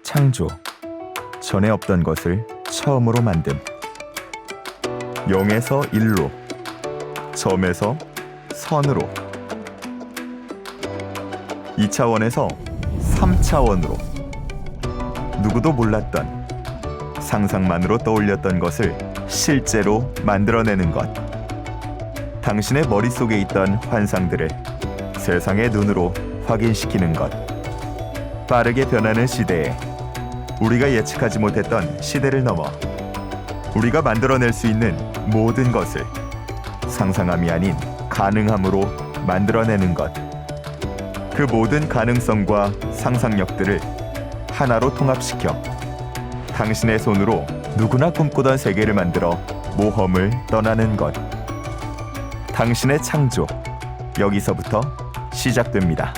창조, 전에 없던 것을 처음으로 만듦. 0에서 1로, 점에서 선으로, 2차원에서 3차원으로, 누구도 몰랐던, 상상만으로 떠올렸던 것을 실제로 만들어내는 것. 당신의 머릿속에 있던 환상들을 세상의 눈으로 확인시키는 것. 빠르게 변하는 시대에 우리가 예측하지 못했던 시대를 넘어 우리가 만들어낼 수 있는 모든 것을 상상함이 아닌 가능함으로 만들어내는 것. 그 모든 가능성과 상상력들을 하나로 통합시켜 당신의 손으로 누구나 꿈꾸던 세계를 만들어 모험을 떠나는 것. 당신의 창조, 여기서부터 시작됩니다.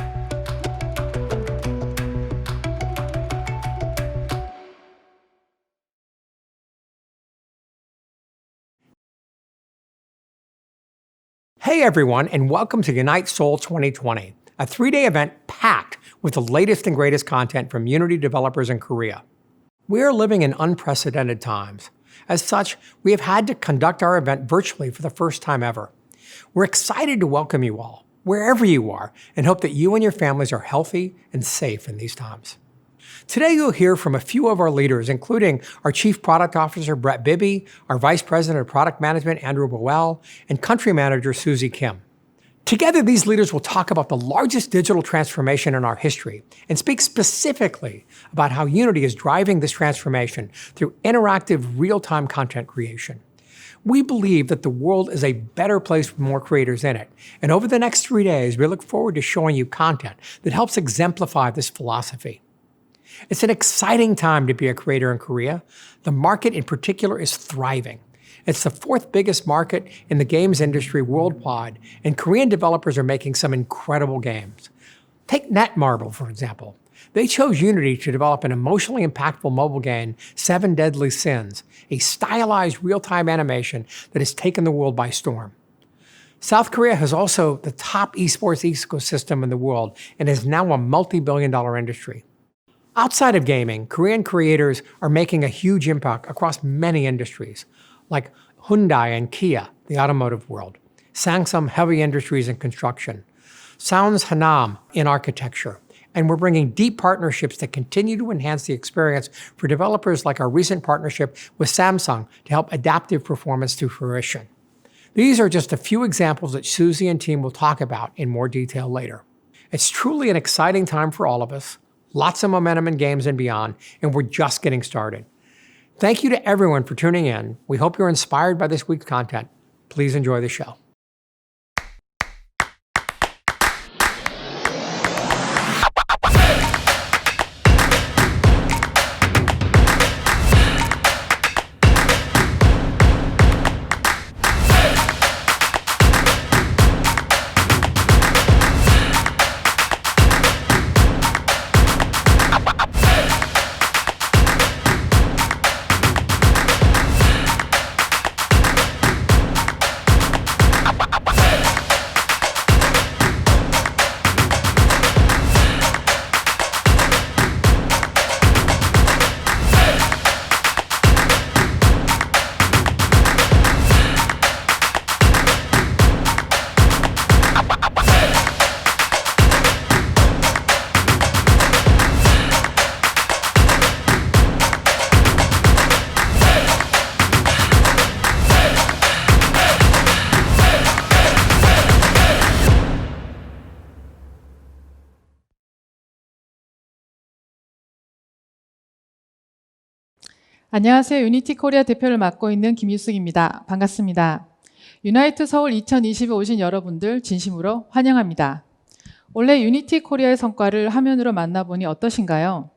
Hey everyone, and welcome to Untitled 2020, a three-day event packed with the latest and greatest content from Unity developers in Korea. We are living in unprecedented times. As such, we have had to conduct our event virtually for the first time ever. We're excited to welcome you all, wherever you are, and hope that you and your families are healthy and safe in these times. Today, you'll hear from a few of our leaders, including our Chief Product Officer, Brett Bibby, our Vice President of Product Management, Andrew Boel, and Country Manager, Susie Kim. Together, these leaders will talk about the largest digital transformation in our history and speak specifically about how Unity is driving this transformation through interactive, real-time content creation. We believe that the world is a better place with more creators in it, and over the next 3 days, we look forward to showing you content that helps exemplify this philosophy. It's an exciting time to be a creator in Korea. The market in particular is thriving. It's the fourth biggest market in the games industry worldwide, and Korean developers are making some incredible games. Take Netmarble, for example. They chose Unity to develop an emotionally impactful mobile game, 7 Deadly Sins, a stylized real-time animation that has taken the world by storm. South Korea has also the top esports ecosystem in the world and is now a multi-billion-dollar industry. Outside of gaming, Korean creators are making a huge impact across many industries, like Hyundai and Kia, the automotive world, Samsung Heavy Industries and Construction, Sounds Hanam in architecture, and we're bringing deep partnerships that continue to enhance the experience for developers like our recent partnership with Samsung to help adaptive performance to fruition. These are just a few examples that Susie and team will talk about in more detail later. It's truly an exciting time for all of us. Lots of momentum in games and beyond, and we're just getting started. Thank you to everyone for tuning in. We hope you're inspired by this week's content. Please enjoy the show. 안녕하세요. 유니티 코리아 대표를 맡고 있는 김유숙입니다. 반갑습니다. 유나이트서울 2020에 오신 여러분들 진심으로 환영합니다. 올해 유니티 코리아의 성과를 화면으로 만나보니 어떠신가요?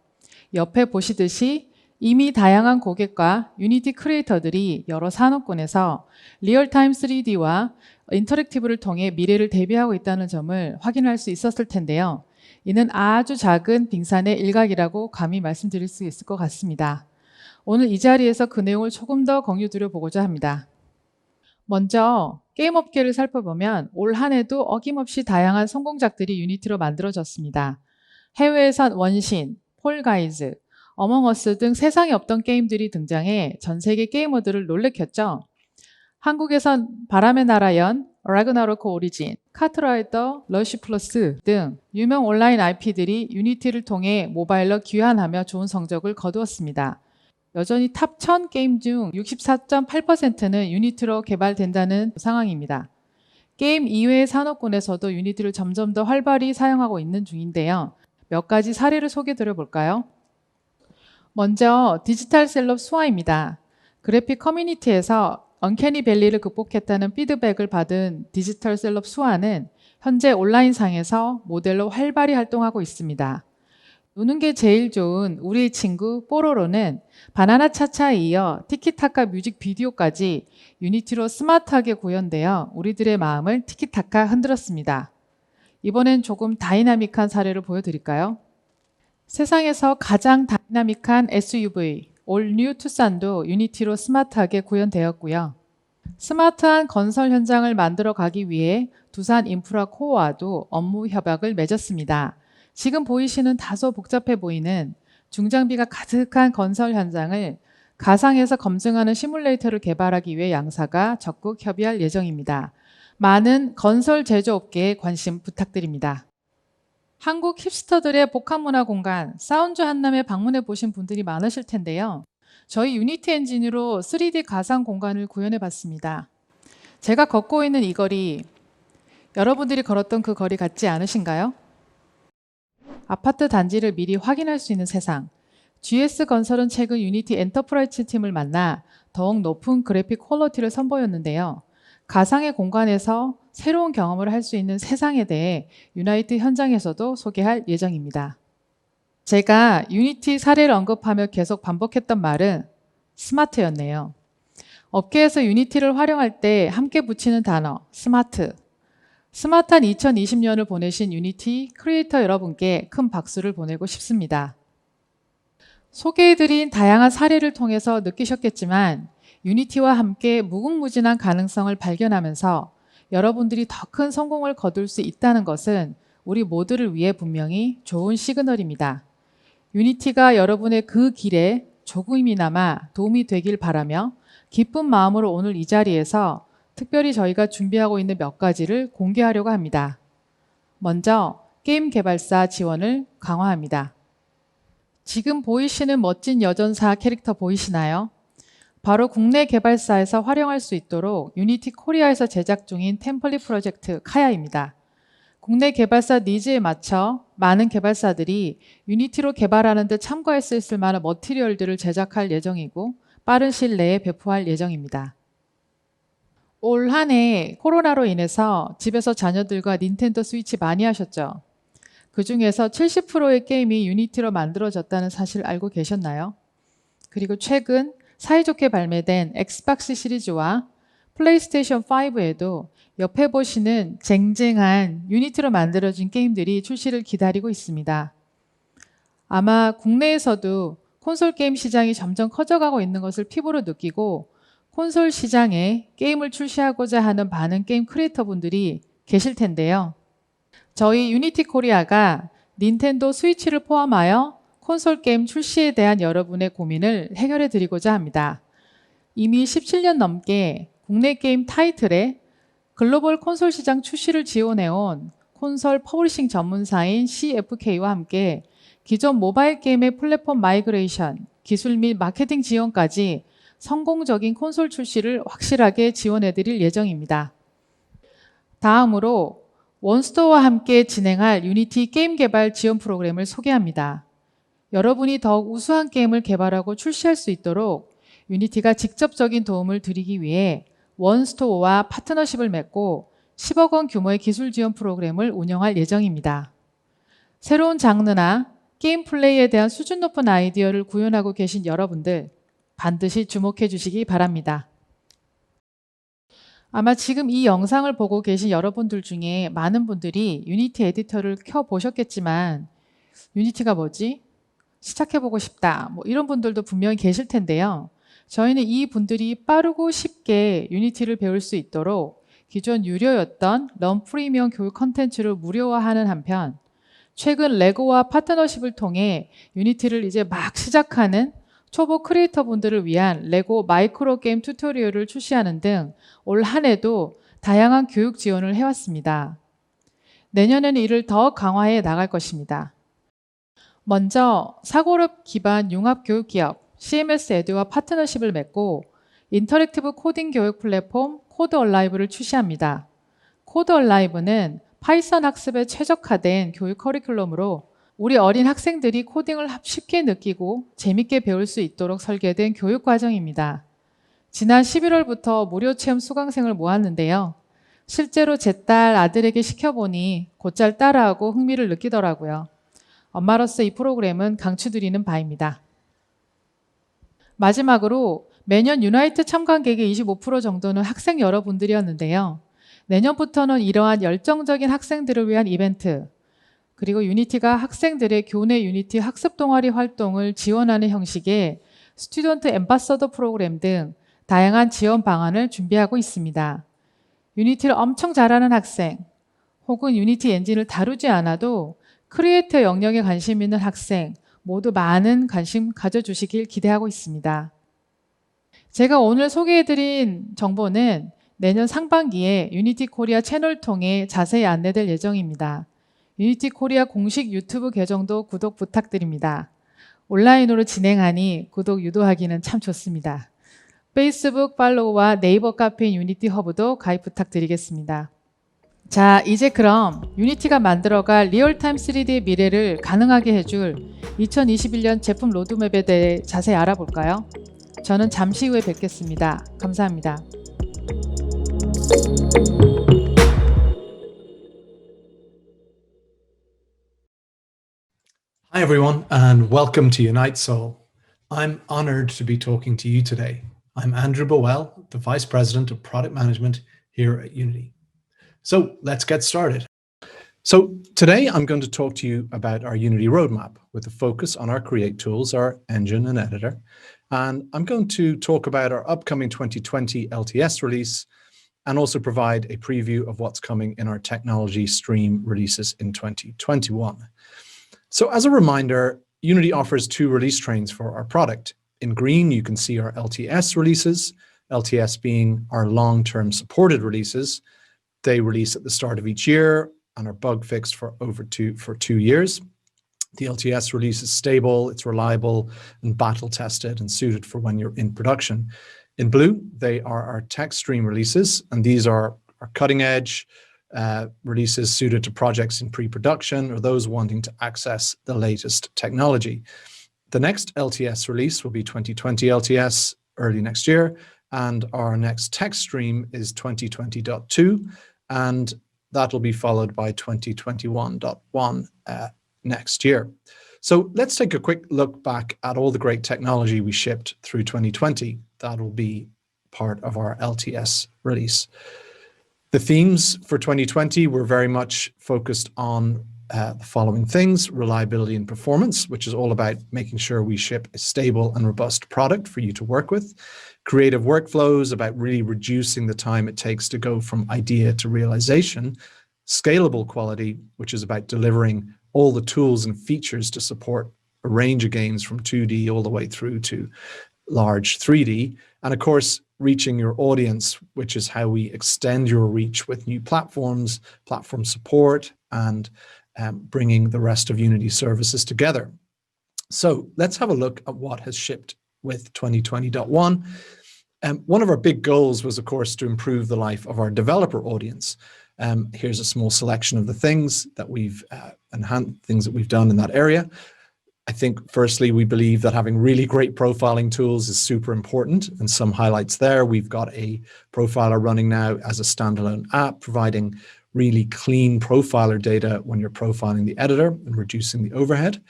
옆에 보시듯이 이미 다양한 고객과 유니티 크리에이터들이 여러 산업군에서 리얼타임 3D와 인터랙티브를 통해 미래를 대비하고 있다는 점을 확인할 수 있었을 텐데요. 이는 아주 작은 빙산의 일각이라고 감히 말씀드릴 수 있을 것 같습니다. 오늘 이 자리에서 그 내용을 조금 더 공유드려 보고자 합니다. 먼저 게임 업계를 살펴보면 올 한 해도 어김없이 다양한 성공작들이 유니티로 만들어졌습니다. 해외에선 원신, 폴가이즈, 어몽어스 등 세상에 없던 게임들이 등장해 전 세계 게이머들을 놀래켰죠. 한국에선 바람의 나라 연, 라그나로크 오리진, 카트라이더, 러쉬 플러스 등 유명 온라인 IP들이 유니티를 통해 모바일로 귀환하며 좋은 성적을 거두었습니다. 여전히 탑 1000 게임 중 64.8%는 유니티로 개발된다는 상황입니다. 게임 이외의 산업군에서도 유니티를 점점 더 활발히 사용하고 있는 중인데요. 몇 가지 사례를 소개드려 볼까요? 먼저 디지털 셀럽 수아입니다. 그래픽 커뮤니티에서 언캐니 밸리를 극복했다는 피드백을 받은 디지털 셀럽 수아는 현재 온라인상에서 모델로 활발히 활동하고 있습니다. 노는 게 제일 좋은 우리의 친구 뽀로로는 바나나 차차에 이어 티키타카 뮤직비디오까지 유니티로 스마트하게 구현되어 우리들의 마음을 티키타카 흔들었습니다. 이번엔 조금 다이나믹한 사례를 보여드릴까요? 세상에서 가장 다이나믹한 SUV 올 뉴 투싼도 유니티로 스마트하게 구현되었고요. 스마트한 건설 현장을 만들어 가기 위해 두산 인프라 코어와도 업무 협약을 맺었습니다. 지금 보이시는 다소 복잡해 보이는 중장비가 가득한 건설 현장을 가상에서 검증하는 시뮬레이터를 개발하기 위해 양사가 적극 협의할 예정입니다. 많은 건설 제조업계에 관심 부탁드립니다. 한국 힙스터들의 복합문화 공간 사운드 한남에 방문해 보신 분들이 많으실 텐데요. 저희 유니티 엔진으로 3D 가상 공간을 구현해 봤습니다. 제가 걷고 있는 이 거리, 여러분들이 걸었던 그 거리 같지 않으신가요? 아파트 단지를 미리 확인할 수 있는 세상. GS건설은 최근 유니티 엔터프라이즈 팀을 만나 더욱 높은 그래픽 퀄리티를 선보였는데요. 가상의 공간에서 새로운 경험을 할 수 있는 세상에 대해 유나이트 현장에서도 소개할 예정입니다. 제가 유니티 사례를 언급하며 계속 반복했던 말은 스마트였네요. 업계에서 유니티를 활용할 때 함께 붙이는 단어 스마트. 스마트한 2020년을 보내신 유니티 크리에이터 여러분께 큰 박수를 보내고 싶습니다. 소개해드린 다양한 사례를 통해서 느끼셨겠지만 유니티와 함께 무궁무진한 가능성을 발견하면서 여러분들이 더 큰 성공을 거둘 수 있다는 것은 우리 모두를 위해 분명히 좋은 시그널입니다. 유니티가 여러분의 그 길에 조금이나마 도움이 되길 바라며 기쁜 마음으로 오늘 이 자리에서 특별히 저희가 준비하고 있는 몇 가지를 공개하려고 합니다. 먼저 게임 개발사 지원을 강화합니다. 지금 보이시는 멋진 여전사 캐릭터 보이시나요? 바로 국내 개발사에서 활용할 수 있도록 유니티 코리아에서 제작 중인 템플릿 프로젝트 카야입니다. 국내 개발사 니즈에 맞춰 많은 개발사들이 유니티로 개발하는 데 참고할 수 있을 만한 머티리얼들을 제작할 예정이고 빠른 시일 내에 배포할 예정입니다. 올 한 해 코로나로 인해서 집에서 자녀들과 닌텐도 스위치 많이 하셨죠? 그 중에서 70%의 게임이 유니티로 만들어졌다는 사실 알고 계셨나요? 그리고 최근 사이좋게 발매된 엑스박스 시리즈와 플레이스테이션 5에도 옆에 보시는 쟁쟁한 유니티로 만들어진 게임들이 출시를 기다리고 있습니다. 아마 국내에서도 콘솔 게임 시장이 점점 커져가고 있는 것을 피부로 느끼고 콘솔 시장에 게임을 출시하고자 하는 많은 게임 크리에이터 분들이 계실 텐데요. 저희 유니티 코리아가 닌텐도 스위치를 포함하여 콘솔 게임 출시에 대한 여러분의 고민을 해결해 드리고자 합니다. 이미 17년 넘게 국내 게임 타이틀에 글로벌 콘솔 시장 출시를 지원해온 콘솔 퍼블리싱 전문사인 CFK와 함께 기존 모바일 게임의 플랫폼 마이그레이션, 기술 및 마케팅 지원까지 성공적인 콘솔 출시를 확실하게 지원해 드릴 예정입니다. 다음으로 원스토어와 함께 진행할 유니티 게임 개발 지원 프로그램을 소개합니다. 여러분이 더욱 우수한 게임을 개발하고 출시할 수 있도록 유니티가 직접적인 도움을 드리기 위해 원스토어와 파트너십을 맺고 10억 원 규모의 기술 지원 프로그램을 운영할 예정입니다. 새로운 장르나 게임 플레이에 대한 수준 높은 아이디어를 구현하고 계신 여러분들 반드시 주목해 주시기 바랍니다. 아마 지금 이 영상을 보고 계신 여러분들 중에 많은 분들이 유니티 에디터를 켜보셨겠지만 유니티가 뭐지? 시작해보고 싶다. 이런 분들도 분명히 계실 텐데요. 저희는 이 분들이 빠르고 쉽게 유니티를 배울 수 있도록 기존 유료였던 런 프리미엄 교육 컨텐츠를 무료화하는 한편 최근 레고와 파트너십을 통해 유니티를 이제 막 시작하는 초보 크리에이터 분들을 위한 레고 마이크로 게임 튜토리얼을 출시하는 등 올 한 해도 다양한 교육 지원을 해왔습니다. 내년에는 이를 더 강화해 나갈 것입니다. 먼저 사고력 기반 융합 교육 기업 CMS 에듀와 파트너십을 맺고 인터랙티브 코딩 교육 플랫폼 코드 얼라이브를 출시합니다. 코드 얼라이브는 파이썬 학습에 최적화된 교육 커리큘럼으로 우리 어린 학생들이 코딩을 쉽게 느끼고 재밌게 배울 수 있도록 설계된 교육 과정입니다. 지난 11월부터 무료 체험 수강생을 모았는데요. 실제로 제 딸 아들에게 시켜보니 곧잘 따라하고 흥미를 느끼더라고요. 엄마로서 이 프로그램은 강추드리는 바입니다. 마지막으로 매년 유나이트 참관객의 25% 정도는 학생 여러분들이었는데요. 내년부터는 이러한 열정적인 학생들을 위한 이벤트, 그리고 유니티가 학생들의 교내 유니티 학습 동아리 활동을 지원하는 형식의 스튜던트 앰바서더 프로그램 등 다양한 지원 방안을 준비하고 있습니다. 유니티를 엄청 잘하는 학생, 혹은 유니티 엔진을 다루지 않아도 크리에이터 영역에 관심 있는 학생 모두 많은 관심 가져주시길 기대하고 있습니다. 제가 오늘 소개해드린 정보는 내년 상반기에 유니티 코리아 채널 통해 자세히 안내될 예정입니다. 유니티 코리아 공식 유튜브 계정도 구독 부탁드립니다. 온라인으로 진행하니 구독 유도하기는 참 좋습니다. 페이스북 팔로우와 네이버 카페인 유니티 허브도 가입 부탁드리겠습니다. 자, 이제 그럼 유니티가 만들어갈 리얼타임 3D의 미래를 가능하게 해줄 2021년 제품 로드맵에 대해 자세히 알아볼까요? 저는 잠시 후에 뵙겠습니다. 감사합니다. Hi, everyone, and welcome to Untitled. I'm honored to be talking to you today. I'm Andrew Bowell, the Vice President of Product Management here at Unity. So let's get started. So today I'm going to talk to you about our Unity roadmap with a focus on our Create tools, our engine and editor. And I'm going to talk about our upcoming 2020 LTS release and also provide a preview of what's coming in our technology stream releases in 2021. So as a reminder, Unity offers two release trains for our product. In green, you can see our LTS releases, LTS being our long-term supported releases. They release at the start of each year and are bug fixed for two years. The LTS release is stable, it's reliable and battle tested and suited for when you're in production. In blue, they are our tech stream releases, and these are our cutting edge releases suited to projects in pre-production or those wanting to access the latest technology. The next LTS release will be 2020 LTS early next year, and our next tech stream is 2020.2, and that'll be followed by 2021.1 next year. So let's take a quick look back at all the great technology we shipped through 2020. That'll be part of our LTS release. The themes for 2020 were very much focused on the following things: reliability and performance, which is all about making sure we ship a stable and robust product for you to work with. Creative workflows, about really reducing the time it takes to go from idea to realization. Scalable quality, which is about delivering all the tools and features to support a range of games from 2D all the way through to large 3D. And of course, reaching your audience, which is how we extend your reach with new platforms, platform support, and bringing the rest of Unity services together. So let's have a look at what has shipped with 2020.1. One of our big goals was, of course, to improve the life of our developer audience. Here's a small selection of the things that we've done in that area. I think, firstly, we believe that having really great profiling tools is super important, and some highlights there. We've got a profiler running now as a standalone app, providing really clean profiler data when you're profiling the editor and reducing the overhead.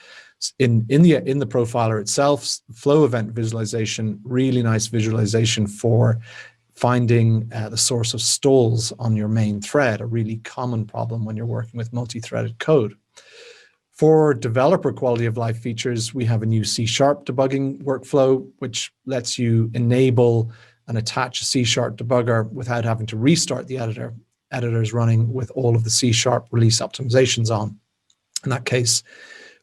In the profiler itself, flow event visualization, really nice visualization for finding the source of stalls on your main thread, a really common problem when you're working with multi-threaded code. For developer quality of life features, we have a new C# debugging workflow, which lets you enable and attach a C# debugger without having to restart the editor. Editors running with all of the C# release optimizations on. in that case.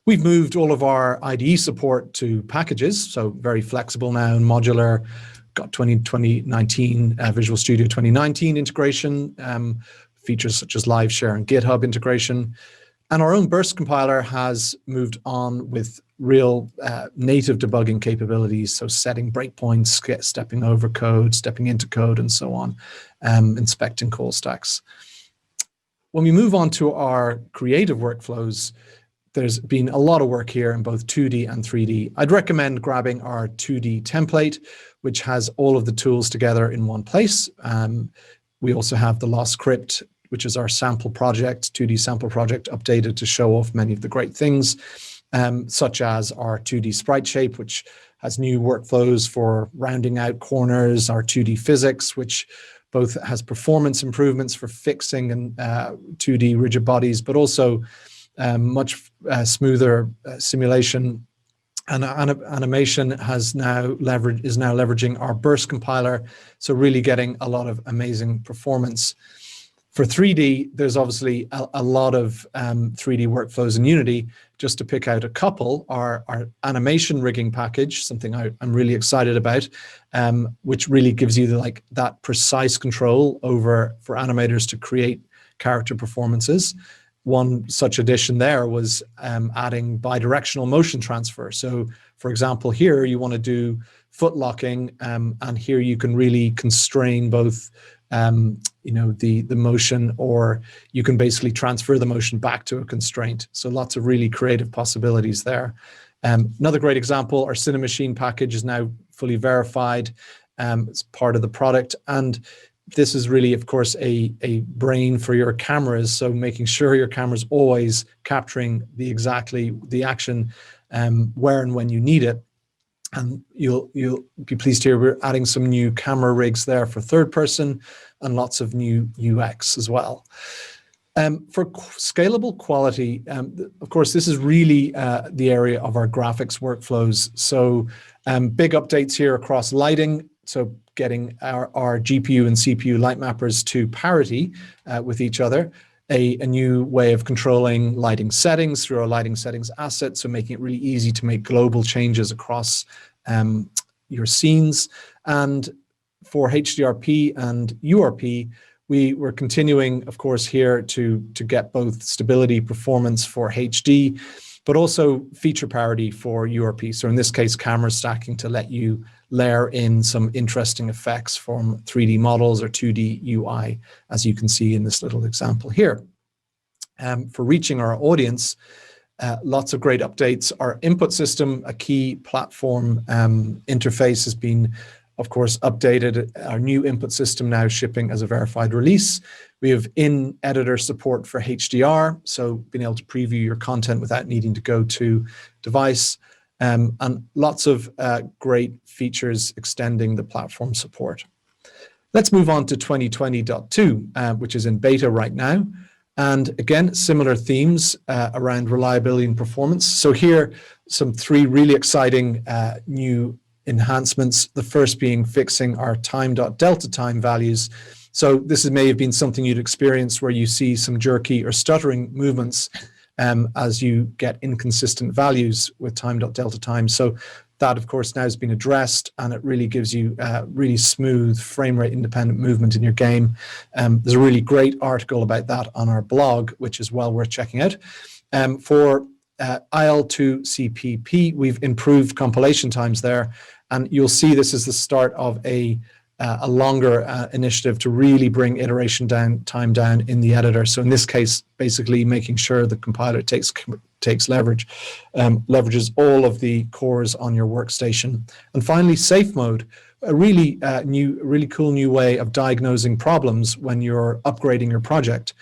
We've moved all of our IDE support to packages, so very flexible now and modular. Got 2019 Visual Studio 2019 integration, features such as live share and GitHub integration. And our own burst compiler has moved on with real native debugging capabilities, so setting breakpoints, stepping over code, stepping into code, and so on, inspecting call stacks. When we move on to our creative workflows, there's been a lot of work here in both 2D and 3D. I'd recommend grabbing our 2D template, which has all of the tools together in one place. We also have the Lost Script, which is our sample project, 2D sample project, updated to show off many of the great things, such as our 2D sprite shape, which has new workflows for rounding out corners, our 2D physics, which both has performance improvements for fixing and 2D rigid bodies, but also much smoother simulation and animation is now leveraging our burst compiler, so really getting a lot of amazing performance. For 3D, there's obviously a lot of 3D workflows in Unity. Just to pick out a couple, our animation rigging package, something I'm really excited about, which really gives you that precise control for animators to create character performances. One such addition there was adding bi-directional motion transfer. So, for example, here you want to do foot locking, and here you can really constrain both, the motion, or you can basically transfer the motion back to a constraint. So lots of really creative possibilities there. Another great example, our Cinemachine package is now fully verified. It's part of the product, and this is really, of course, a brain for your cameras. So making sure your camera's always capturing the action where and when you need it. And you'll be pleased to hear we're adding some new camera rigs there for third person and lots of new UX as well. For scalable quality, of course, this is really the area of our graphics workflows. So big updates here across lighting. So getting our GPU and CPU light mappers to parity with each other, a new way of controlling lighting settings through our lighting settings asset, so making it really easy to make global changes across your scenes. And for Hdrp and URP, we were continuing, of course, here to get both stability performance for HD, but also feature parity for URP. So in this case, camera stacking to let you layer in some interesting effects from 3D models or 2D UI, as you can see in this little example here. For reaching our audience, lots of great updates. Our input system, a key platform interface, has been, of course, updated. Our new input system now shipping as a verified release. We have in-editor support for HDR, so being able to preview your content without needing to go to device. And lots of great features extending the platform support. Let's move on to 2020.2, which is in beta right now. And again, similar themes around reliability and performance. So here, some 3 really exciting new enhancements. The first being fixing our time.delta time values. So this may have been something you'd experienced where you see some jerky or stuttering movements as you get inconsistent values with time.delta time. So that, of course, now has been addressed, and it really gives you really smooth frame rate independent movement in your game. There's a really great article about that on our blog, which is well worth checking out. For IL2CPP, we've improved compilation times there, and you'll see this is the start of a longer initiative to really bring iteration time down in the editor. So in this case, basically making sure the compiler takes leverage, leverages all of the cores on your workstation. And finally, safe mode, a really cool new way of diagnosing problems when you're upgrading your project,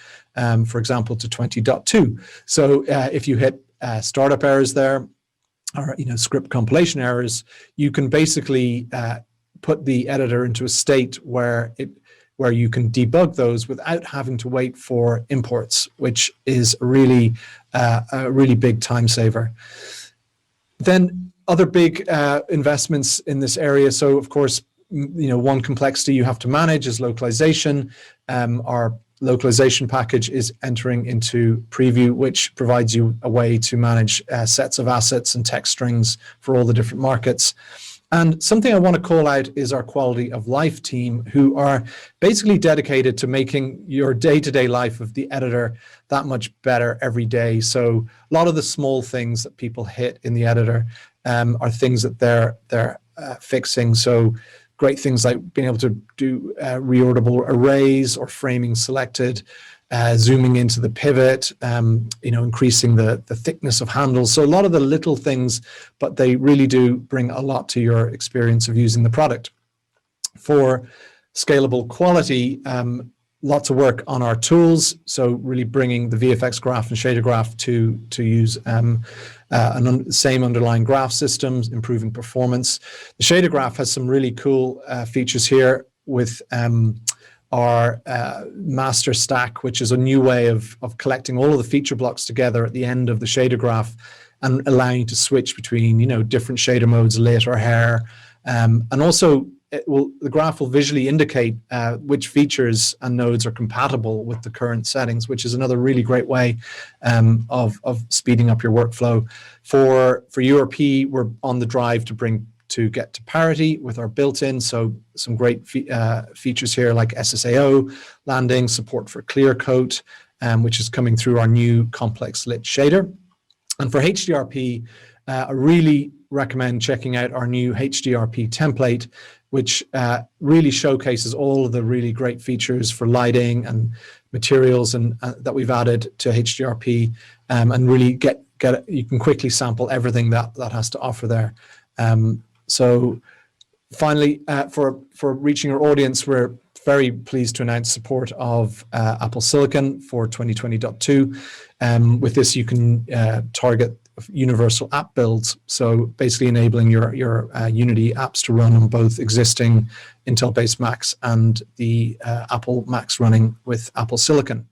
for example, to 20.2. So if you hit startup errors there, or script compilation errors, you can basically put the editor into a state where you can debug those without having to wait for imports, which is a really big time saver. Then other big investments in this area. So of course, one complexity you have to manage is localization. Our Localization package is entering into preview, which provides you a way to manage sets of assets and text strings for all the different markets. And something I want to call out is our quality of life team, who are basically dedicated to making your day-to-day life of the editor that much better every day. So a lot of the small things that people hit in the editor are things that they're fixing. So great things like being able to do reorderable arrays or framing selected, zooming into the pivot, increasing the thickness of handles. So a lot of the little things, but they really do bring a lot to your experience of using the product. For scalable quality, lots of work on our tools. So really bringing the VFX graph and shader graph to use same underlying graph systems, improving performance. The shader graph has some really cool features here with our master stack, which is a new way of collecting all of the feature blocks together at the end of the shader graph and allowing you to switch between, different shader modes, lit or hair. And also the graph will visually indicate which features and nodes are compatible with the current settings, which is another really great way of speeding up your workflow. For URP, we're on the drive to get to parity with our built-in. So some great features here like SSAO, landing, support for clear coat, which is coming through our new complex lit shader. And for Hdrp, I really recommend checking out our new Hdrp template, which really showcases all of the really great features for lighting and materials and that we've added to Hdrp, and really you can quickly sample everything that has to offer there. So finally, for reaching our audience, we're very pleased to announce support of Apple Silicon for 2020.2. With this, you can target universal app builds, so basically enabling your Unity apps to run on both existing Intel-based Macs and the Apple Macs running with Apple Silicon.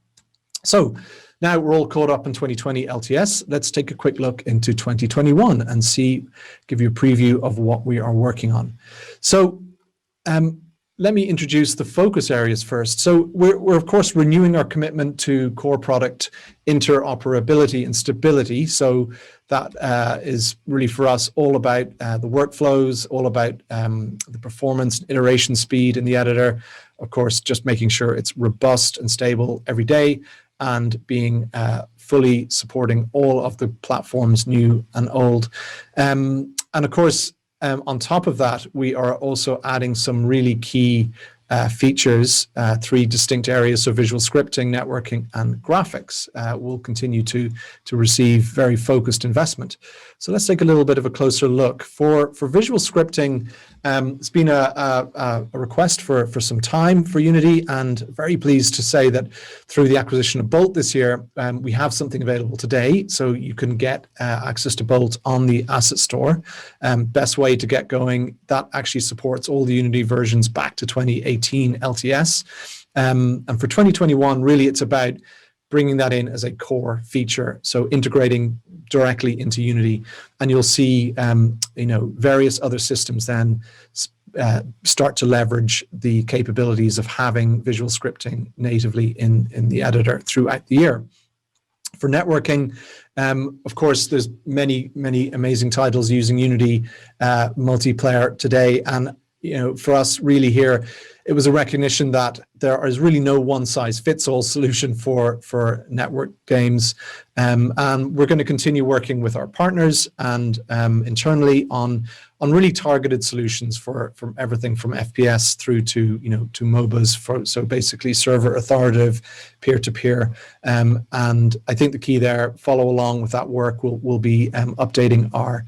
So now we're all caught up in 2020 LTS. Let's take a quick look into 2021 and give you a preview of what we are working on. So let me introduce the focus areas first. So we're of course renewing our commitment to core product interoperability and stability. So that is really for us all about the workflows, all about the performance, iteration speed in the editor. Of course, just making sure it's robust and stable every day, and being fully supporting all of the platforms, new and old. And of course, on top of that, we are also adding some really key features, three distinct areas, so visual scripting, networking, and graphics will continue to receive very focused investment. So let's take a little bit of a closer look. For visual scripting, it's been a request for some time for Unity, and very pleased to say that through the acquisition of Bolt this year, we have something available today, so you can get access to Bolt on the Asset Store. Best way to get going. That actually supports all the Unity versions back to 2018 LTS. And for 2021, really it's about bringing that in as a core feature, so integrating directly into Unity, and you'll see various other systems then start to leverage the capabilities of having visual scripting natively in the editor throughout the year. For networking, of course, there's many amazing titles using Unity multiplayer today, and for us really here, it was a recognition that there is really no one-size-fits-all solution for network games. And we're going to continue working with our partners and internally on really targeted solutions from everything from FPS through to MOBAs, so basically server authoritative, peer-to-peer. And I think the key there, follow along with that work, will be updating our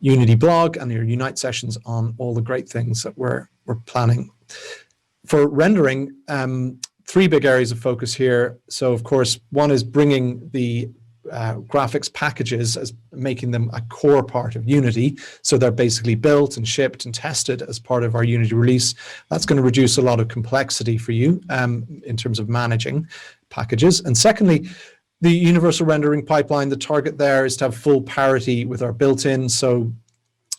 Unity blog and your Unite sessions on all the great things that we're planning. For rendering, three big areas of focus here. So of course, one is bringing the graphics packages, as making them a core part of Unity. So they're basically built and shipped and tested as part of our Unity release. That's going to reduce a lot of complexity for you in terms of managing packages. And secondly, the universal rendering pipeline, the target there is to have full parity with our built-in. So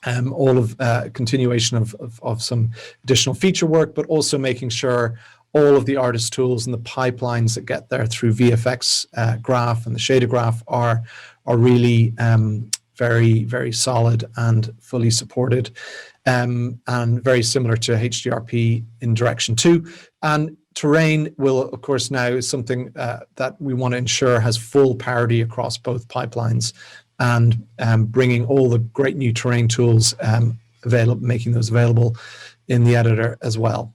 all of continuation of some additional feature work, but also making sure all of the artist tools and the pipelines that get there through VFX graph and the shader graph are really very, very solid and fully supported, and very similar to Hdrp in direction 2. And terrain will, of course, now is something that we want to ensure has full parity across both pipelines, and bringing all the great new terrain tools available, making those available in the editor as well.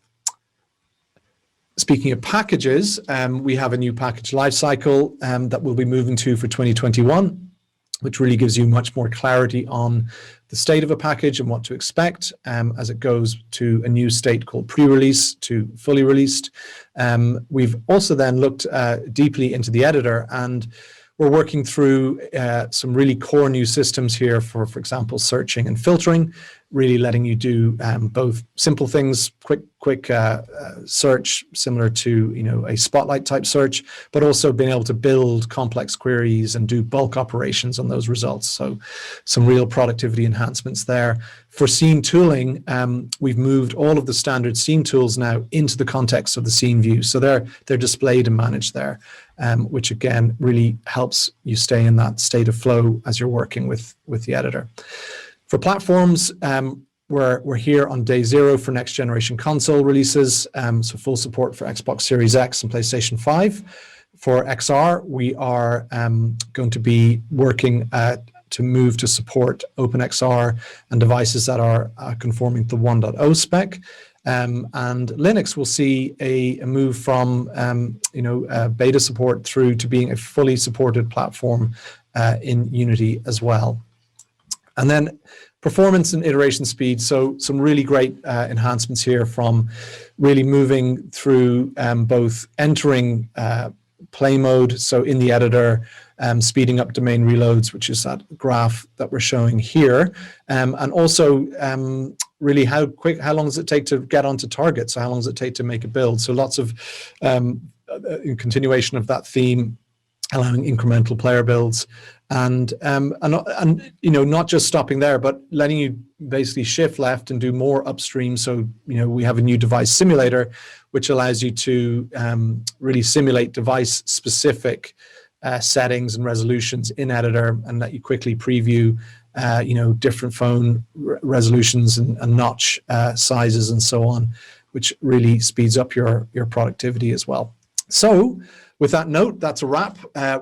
Speaking of packages, we have a new package lifecycle that we'll be moving to for 2021, which really gives you much more clarity on the state of a package and what to expect as it goes to a new state called pre-release to fully released. We've also then looked deeply into the editor, and we're working through some really core new systems here for example, searching and filtering, really letting you do both simple things, quick search, similar to a spotlight type search, but also being able to build complex queries and do bulk operations on those results. So some real productivity enhancements there. For scene tooling, we've moved all of the standard scene tools now into the context of the scene view. So they're displayed and managed there, which again really helps you stay in that state of flow as you're working with the editor. For platforms, we're here on day 0 for next generation console releases, so full support for Xbox Series X and PlayStation 5. For XR, we are going to be working to move to support OpenXR and devices that are conforming to the 1.0 spec. And Linux will see a move from beta support through to being a fully supported platform in Unity as well. And then performance and iteration speed. So some really great enhancements here, from really moving through both entering play mode, so in the editor, speeding up domain reloads, which is that graph that we're showing here, and also really how long does it take to get onto target? So how long does it take to make a build? So lots of continuation of that theme, allowing incremental player builds, and not just stopping there, but letting you basically shift left and do more upstream. So we have a new device simulator, which allows you to really simulate device specific settings and resolutions in editor, and let you quickly preview different phone resolutions and notch sizes and so on, which really speeds up your productivity as well. So with that note, that's a wrap. I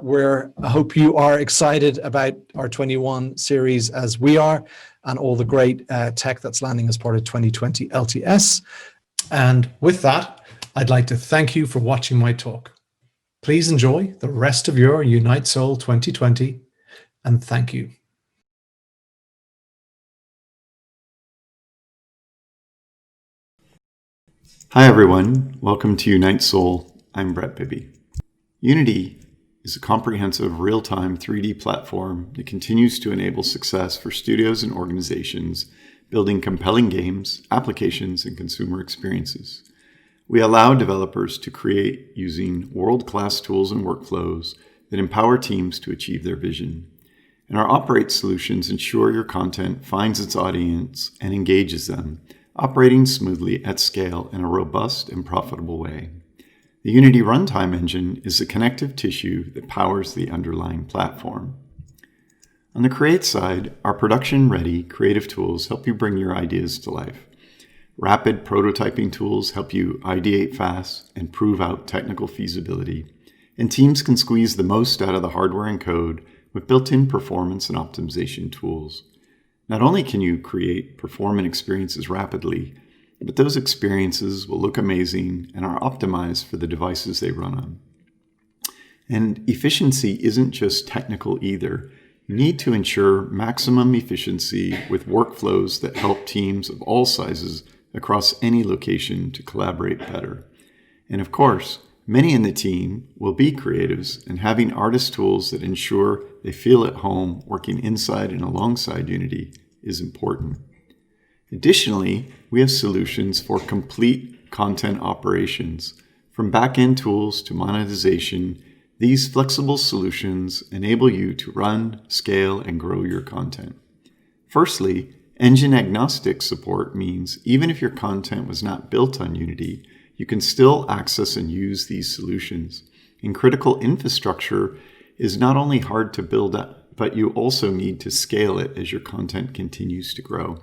hope you are excited about our 21 series as we are, and all the great tech that's landing as part of 2020 LTS. And with that, I'd like to thank you for watching my talk. Please enjoy the rest of your Unite Seoul 2020, and thank you. Hi everyone, welcome to Unite Seoul. I'm Brett Bibby. Unity is a comprehensive real-time 3D platform that continues to enable success for studios and organizations building compelling games, applications, and consumer experiences. We allow developers to create using world-class tools and workflows that empower teams to achieve their vision. And our Operate solutions ensure your content finds its audience and engages them, operating smoothly at scale in a robust and profitable way. The Unity Runtime engine is the connective tissue that powers the underlying platform. On the Create side, our production-ready creative tools help you bring your ideas to life. Rapid prototyping tools help you ideate fast and prove out technical feasibility. And teams can squeeze the most out of the hardware and code with built-in performance and optimization tools. Not only can you create performant experiences rapidly, but those experiences will look amazing and are optimized for the devices they run on. And efficiency isn't just technical either. You need to ensure maximum efficiency with workflows that help teams of all sizes across any location to collaborate better. And of course, many in the team will be creatives, and having artist tools that ensure they feel at home working inside and alongside Unity is important. Additionally, we have solutions for complete content operations. From back-end tools to monetization, these flexible solutions enable you to run, scale, and grow your content. Firstly, engine agnostic support means even if your content was not built on Unity, you can still access and use these solutions. And critical infrastructure is not only hard to build up, but you also need to scale it as your content continues to grow.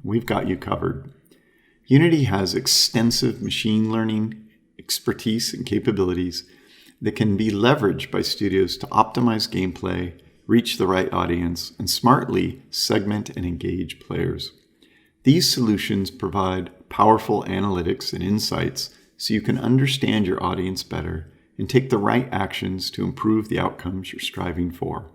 We've got you covered. Unity has extensive machine learning expertise and capabilities that can be leveraged by studios to optimize gameplay, reach the right audience, and smartly segment and engage players. These solutions provide powerful analytics and insights so you can understand your audience better and take the right actions to improve the outcomes you're striving for.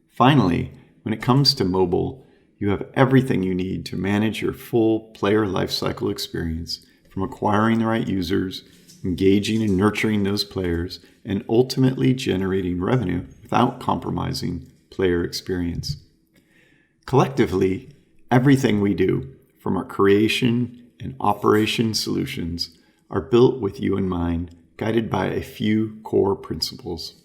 Finally, when it comes to mobile, you have everything you need to manage your full player lifecycle experience, from acquiring the right users, engaging and nurturing those players, and ultimately generating revenue without compromising player experience. Collectively, everything we do, from our creation and operation solutions, are built with you in mind, guided by a few core principles.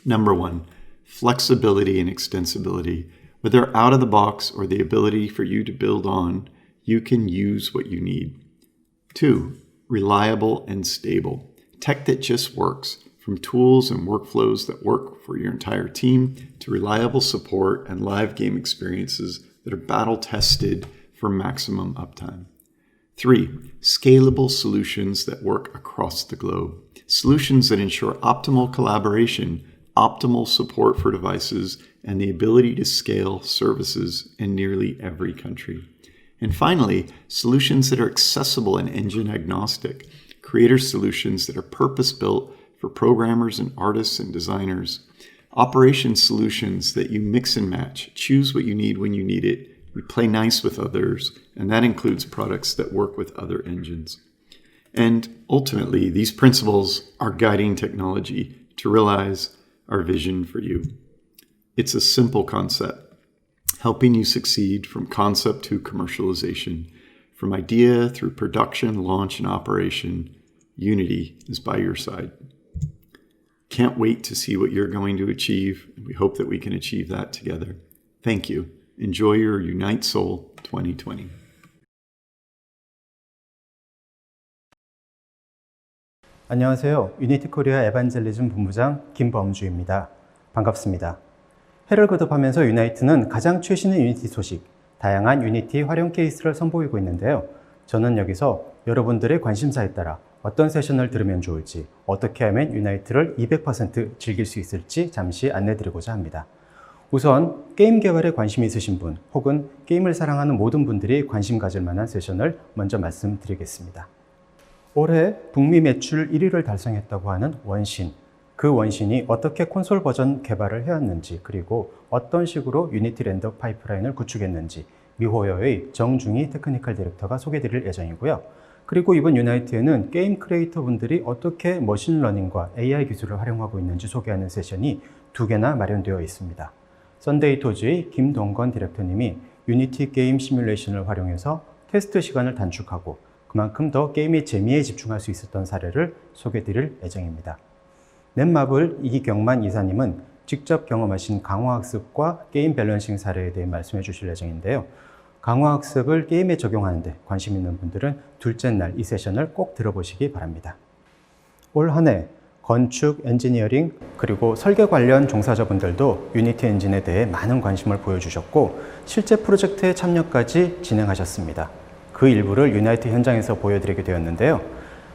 Number one, flexibility and extensibility. Whether out of the box or the ability for you to build on, you can use what you need. 2, reliable and stable. Tech that just works, from tools and workflows that work for your entire team to reliable support and live game experiences that are battle-tested for maximum uptime. 3, scalable solutions that work across the globe. Solutions that ensure optimal collaboration, optimal support for devices, and the ability to scale services in nearly every country. And finally, solutions that are accessible and engine agnostic. Creator solutions that are purpose-built for programmers and artists and designers. Operation solutions that you mix and match, choose what you need when you need it. We play nice with others, and that includes products that work with other engines. And ultimately, these principles are guiding technology to realize our vision for you. It's a simple concept, helping you succeed from concept to commercialization. From idea through production, launch, and operation, Unity is by your side. Can't wait to see what you're going to achieve, and we hope that we can achieve that together. Thank you. Enjoy your Unite Seoul 2020. 안녕하세요. 유니티 코리아 에반젤리즘 본부장 김범주입니다. 반갑습니다. 해를 거듭하면서 유나이트는 가장 최신의 유니티 소식, 다양한 유니티 활용 케이스를 선보이고 있는데요. 저는 여기서 여러분들의 관심사에 따라 어떤 세션을 들으면 좋을지, 어떻게 하면 유나이트를 200% 즐길 수 있을지 잠시 안내드리고자 합니다. 우선 게임 개발에 관심이 있으신 분, 혹은 게임을 사랑하는 모든 분들이 관심 가질 만한 세션을 먼저 말씀드리겠습니다. 올해 북미 매출 1위를 달성했다고 하는 원신, 그 원신이 어떻게 콘솔 버전 개발을 해왔는지, 그리고 어떤 식으로 유니티 렌더 파이프라인을 구축했는지 미호여의 정중희 테크니컬 디렉터가 소개드릴 예정이고요. 그리고 이번 유나이트에는 게임 크리에이터 분들이 어떻게 머신러닝과 AI 기술을 활용하고 있는지 소개하는 세션이 2개나 마련되어 있습니다. 썬데이 토즈의 김동건 디렉터님이 유니티 게임 시뮬레이션을 활용해서 테스트 시간을 단축하고 그만큼 더 게임의 재미에 집중할 수 있었던 사례를 소개드릴 예정입니다. 넷마블 이경만 이사님은 직접 경험하신 강화학습과 게임 밸런싱 사례에 대해 말씀해 주실 예정인데요. 강화학습을 게임에 적용하는 데 관심 있는 분들은 둘째 날 이 세션을 꼭 들어보시기 바랍니다. 올 한 해 건축, 엔지니어링, 그리고 설계 관련 종사자분들도 유니티 엔진에 대해 많은 관심을 보여주셨고 실제 프로젝트에 참여까지 진행하셨습니다. 그 일부를 유나이트 현장에서 보여드리게 되었는데요.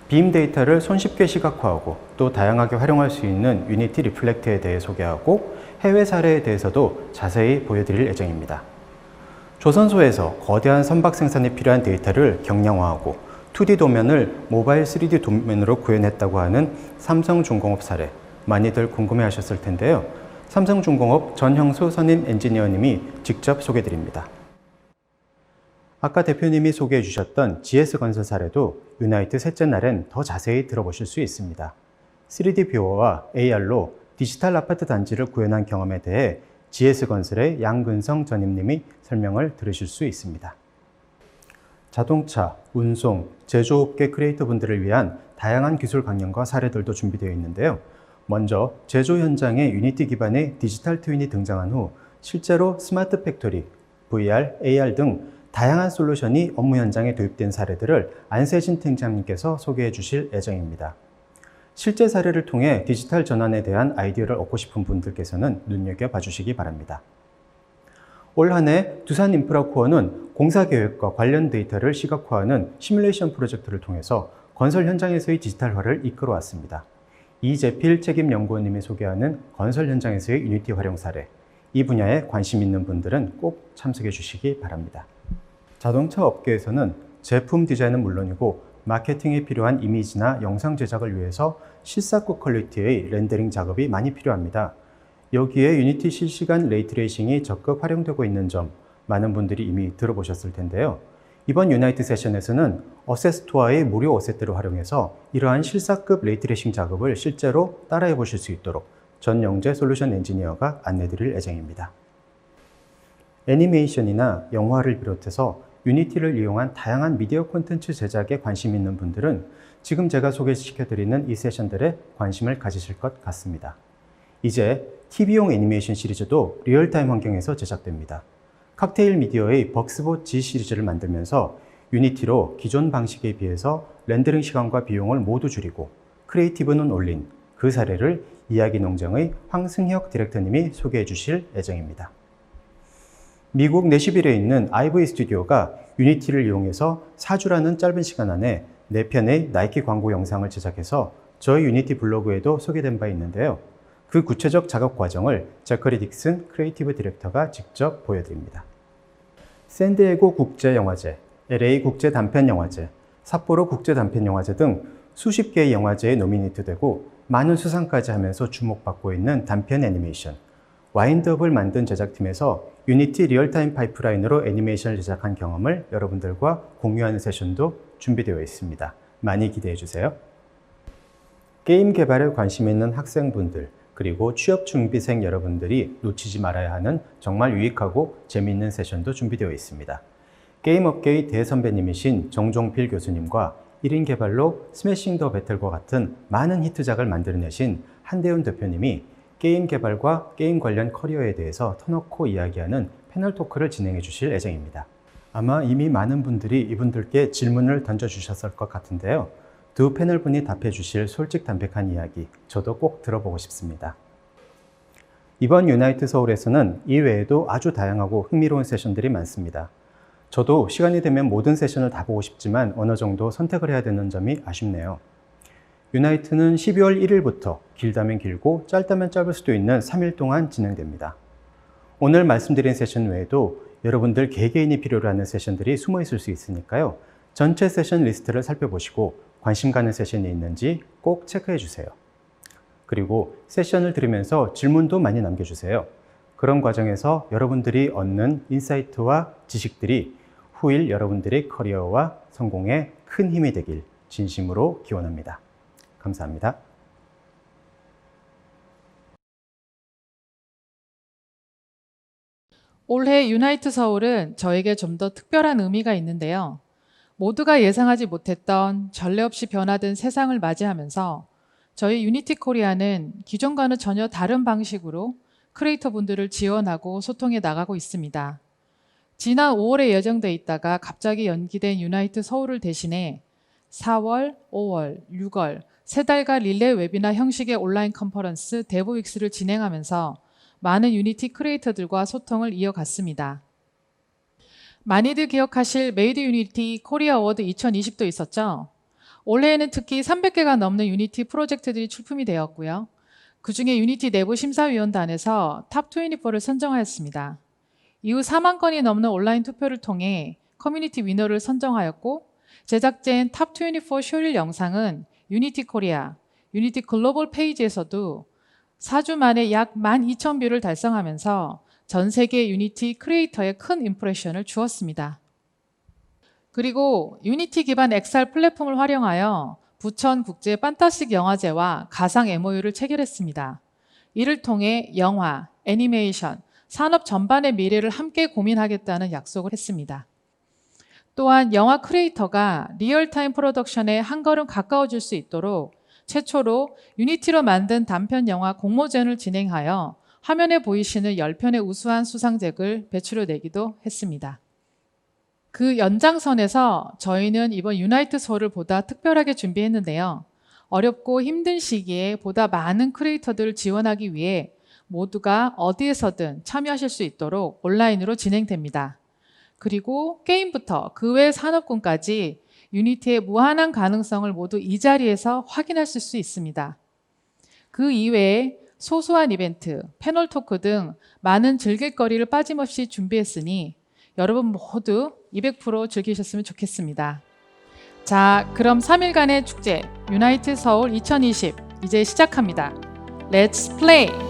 빔 데이터를 손쉽게 시각화하고 또 다양하게 활용할 수 있는 유니티 리플렉트에 대해 소개하고 해외 사례에 대해서도 자세히 보여드릴 예정입니다. 조선소에서 거대한 선박 생산에 필요한 데이터를 경량화하고 2D 도면을 모바일 3D 도면으로 구현했다고 하는 삼성중공업 사례, 많이들 궁금해하셨을 텐데요. 삼성중공업 전형수 선임 엔지니어님이 직접 소개드립니다. 아까 대표님이 소개해 주셨던 GS건설 사례도 유나이트 셋째 날엔 더 자세히 들어보실 수 있습니다. 3D 뷰어와 AR로 디지털 아파트 단지를 구현한 경험에 대해 GS건설의 양근성 전임님이 설명을 들으실 수 있습니다. 자동차, 운송, 제조업계 크리에이터 분들을 위한 다양한 기술 강연과 사례들도 준비되어 있는데요. 먼저 제조 현장에 유니티 기반의 디지털 트윈이 등장한 후 실제로 스마트 팩토리, VR, AR 등 다양한 솔루션이 업무 현장에 도입된 사례들을 안세진 팀장님께서 소개해 주실 예정입니다. 실제 사례를 통해 디지털 전환에 대한 아이디어를 얻고 싶은 분들께서는 눈여겨봐 주시기 바랍니다. 올 한 해 두산 인프라코어는 공사 계획과 관련 데이터를 시각화하는 시뮬레이션 프로젝트를 통해서 건설 현장에서의 디지털화를 이끌어왔습니다. 이재필 책임연구원님이 소개하는 건설 현장에서의 유니티 활용 사례, 이 분야에 관심 있는 분들은 꼭 참석해 주시기 바랍니다. 자동차 업계에서는 제품 디자인은 물론이고 마케팅에 필요한 이미지나 영상 제작을 위해서 실사급 퀄리티의 렌더링 작업이 많이 필요합니다. 여기에 유니티 실시간 레이트레이싱이 적극 활용되고 있는 점 많은 분들이 이미 들어보셨을 텐데요. 이번 유나이트 세션에서는 어셋스토어의 무료 어셋들을 활용해서 이러한 실사급 레이트레이싱 작업을 실제로 따라해 보실 수 있도록 전영재 솔루션 엔지니어가 안내드릴 예정입니다. 애니메이션이나 영화를 비롯해서 유니티를 이용한 다양한 미디어 콘텐츠 제작에 관심 있는 분들은 지금 제가 소개시켜드리는 이 세션들에 관심을 가지실 것 같습니다. 이제 TV용 애니메이션 시리즈도 리얼타임 환경에서 제작됩니다. 칵테일 미디어의 벅스봇 G 시리즈를 만들면서 유니티로 기존 방식에 비해서 렌더링 시간과 비용을 모두 줄이고 크리에이티브는 올린 그 사례를 이야기 농장의 황승혁 디렉터님이 소개해 주실 예정입니다. 미국 내시빌에 있는 IV 스튜디오가 유니티를 이용해서 4주라는 짧은 시간 안에 4편의 나이키 광고 영상을 제작해서 저희 유니티 블로그에도 소개된 바 있는데요. 그 구체적 작업 과정을 제커리 딕슨 크리에이티브 디렉터가 직접 보여드립니다. 샌디에고 국제영화제, LA 국제단편영화제, 삿포로 국제단편영화제 등 수십 개의 영화제에 노미네이트되고 많은 수상까지 하면서 주목받고 있는 단편 애니메이션, 와인드업을 만든 제작팀에서 유니티 리얼타임 파이프라인으로 애니메이션을 제작한 경험을 여러분들과 공유하는 세션도 준비되어 있습니다. 많이 기대해 주세요. 게임 개발에 관심 있는 학생분들, 그리고 취업 준비생 여러분들이 놓치지 말아야 하는 정말 유익하고 재미있는 세션도 준비되어 있습니다. 게임 업계의 대선배님이신 정종필 교수님과 1인 개발로 스매싱 더 배틀과 같은 많은 히트작을 만들어내신 한대훈 대표님이 게임 개발과 게임 관련 커리어에 대해서 터놓고 이야기하는 패널 토크를 진행해 주실 예정입니다. 아마 이미 많은 분들이 이분들께 질문을 던져주셨을 것 같은데요. 두 패널분이 답해 주실 솔직담백한 이야기, 저도 꼭 들어보고 싶습니다. 이번 유나이트 서울에서는 이 외에도 아주 다양하고 흥미로운 세션들이 많습니다. 저도 시간이 되면 모든 세션을 다 보고 싶지만 어느 정도 선택을 해야 되는 점이 아쉽네요. 유나이트는 12월 1일부터 길다면 길고 짧다면 짧을 수도 있는 3일 동안 진행됩니다. 오늘 말씀드린 세션 외에도 여러분들 개개인이 필요로 하는 세션들이 숨어 있을 수 있으니까요. 전체 세션 리스트를 살펴보시고 관심 가는 세션이 있는지 꼭 체크해 주세요. 그리고 세션을 들으면서 질문도 많이 남겨주세요. 그런 과정에서 여러분들이 얻는 인사이트와 지식들이 후일 여러분들의 커리어와 성공에 큰 힘이 되길 진심으로 기원합니다. 감사합니다. 올해 유나이트 서울은 저에게 좀 더 특별한 의미가 있는데요. 모두가 예상하지 못했던 전례 없이 변화된 세상을 맞이하면서 저희 유니티 코리아는 기존과는 전혀 다른 방식으로 크리에이터 분들을 지원하고 소통해 나가고 있습니다. 지난 5월에 예정돼 있다가 갑자기 연기된 유나이트 서울을 대신해 4월, 5월, 6월 3달간 릴레이 웨비나 형식의 온라인 컨퍼런스 데브윅스를 진행하면서 많은 유니티 크리에이터들과 소통을 이어갔습니다. 많이들 기억하실 메이드 유니티 코리아 어워드 2020도 있었죠. 올해에는 특히 300개가 넘는 유니티 프로젝트들이 출품이 되었고요. 그중에 유니티 내부 심사위원단에서 탑 24를 선정하였습니다. 이후 4만 건이 넘는 온라인 투표를 통해 커뮤니티 위너를 선정하였고 제작된 탑 24 쇼릴 영상은 유니티 코리아, 유니티 글로벌 페이지에서도 4주 만에 약 12,000뷰를 달성하면서 전 세계 유니티 크리에이터에 큰 임프레션을 주었습니다. 그리고 유니티 기반 XR 플랫폼을 활용하여 부천 국제 판타스틱 영화제와 가상 MOU를 체결했습니다. 이를 통해 영화, 애니메이션, 산업 전반의 미래를 함께 고민하겠다는 약속을 했습니다. 또한 영화 크리에이터가 리얼타임 프로덕션에 한 걸음 가까워질 수 있도록 최초로 유니티로 만든 단편 영화 공모전을 진행하여 화면에 보이시는 10편의 우수한 수상작을 배출해내기도 했습니다. 그 연장선에서 저희는 이번 유나이트 서울을 보다 특별하게 준비했는데요. 어렵고 힘든 시기에 보다 많은 크리에이터들을 지원하기 위해 모두가 어디에서든 참여하실 수 있도록 온라인으로 진행됩니다. 그리고 게임부터 그 외 산업군까지 유니티의 무한한 가능성을 모두 이 자리에서 확인하실 수 있습니다. 그 이외에 소소한 이벤트, 패널 토크 등 많은 즐길거리를 빠짐없이 준비했으니 여러분 모두 200% 즐기셨으면 좋겠습니다. 자, 그럼 3일간의 축제 유나이트 서울 2020 이제 시작합니다. Let's play!